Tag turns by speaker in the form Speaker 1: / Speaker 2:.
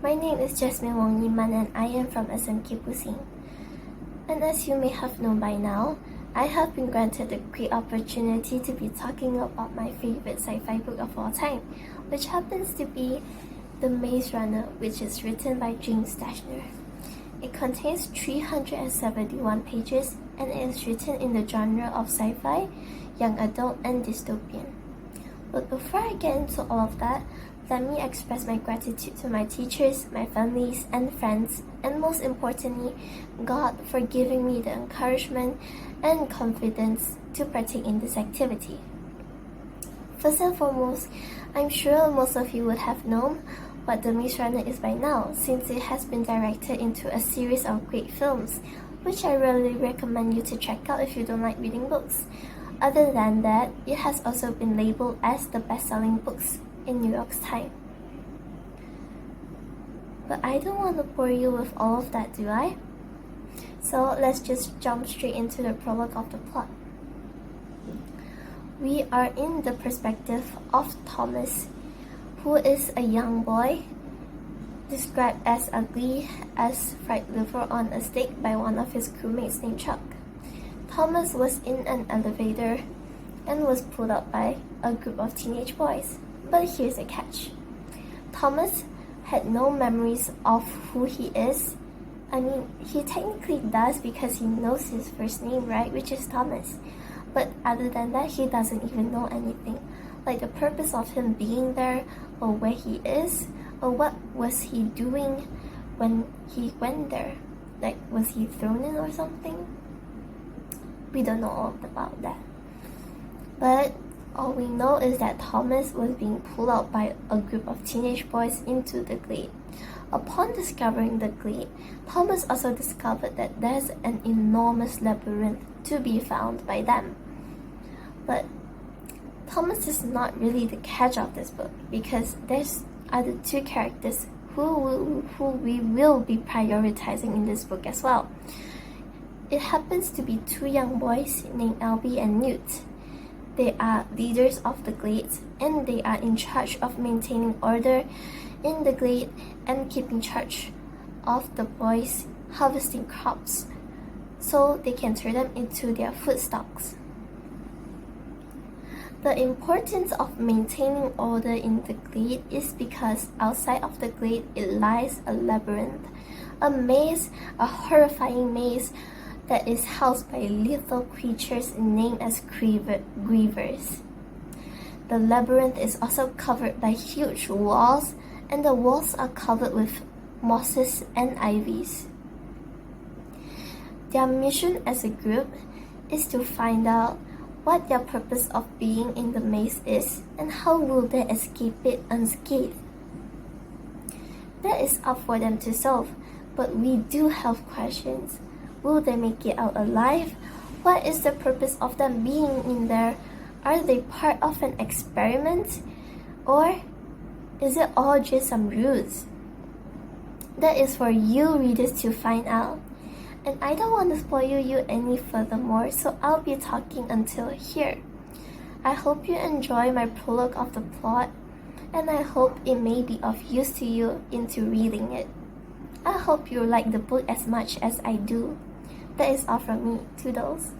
Speaker 1: My name is Jessmin Wong Yiman and I am from SMK PUSING. And as you may have known by now, I have been granted the great opportunity to be talking about my favorite sci-fi book of all time, which happens to be The Maze Runner, which is written by James Dashner. It contains 371 pages and it is written in the genre of sci-fi, young adult, and dystopian. But before I get into all of that, let me express my gratitude to my teachers, my families, and friends, and most importantly, God for giving me the encouragement and confidence to partake in this activity. First and foremost, I'm sure most of you would have known what The Maze Runner is by now, since it has been directed into a series of great films, which I really recommend you to check out if you don't like reading books. Other than that, it has also been labeled as the best-selling books in New York's time. But I don't want to bore you with all of that, do I? So let's just jump straight into the prologue of the plot. We are in the perspective of Thomas, who is a young boy, described as ugly as fried liver on a steak by one of his crewmates named Chuck. Thomas was in an elevator and was pulled out by a group of teenage boys. But here's a catch. Thomas had no memories of who he is. I mean, he technically does because he knows his first name, right? Which is Thomas. But other than that, he doesn't even know anything. Like the purpose of him being there, or where he is, or what was he doing when he went there. Like, was he thrown in or something? We don't know all about that. But all we know is that Thomas was being pulled out by a group of teenage boys into the glade. Upon discovering the glade, Thomas also discovered that there's an enormous labyrinth to be found by them. But Thomas is not really the catch of this book, because there's other two characters who we will be prioritizing in this book as well. It happens to be two young boys named Albie and Newt. They are leaders of the glade, and they are in charge of maintaining order in the glade and keeping charge of the boys harvesting crops so they can turn them into their food stocks. The importance of maintaining order in the glade is because outside of the glade it lies a labyrinth, a maze, a horrifying maze that is housed by lethal creatures named as grievers. The labyrinth is also covered by huge walls, and the walls are covered with mosses and ivies. Their mission as a group is to find out what their purpose of being in the maze is and how will they escape it unscathed. That is up for them to solve, but we do have questions. Will they make it out alive? What is the purpose of them being in there? Are they part of an experiment? Or is it all just some ruse? That is for you readers to find out. And I don't want to spoil you any furthermore, so I'll be talking until here. I hope you enjoy my prologue of the plot, and I hope it may be of use to you into reading it. I hope you like the book as much as I do. That is all from me. Toodles.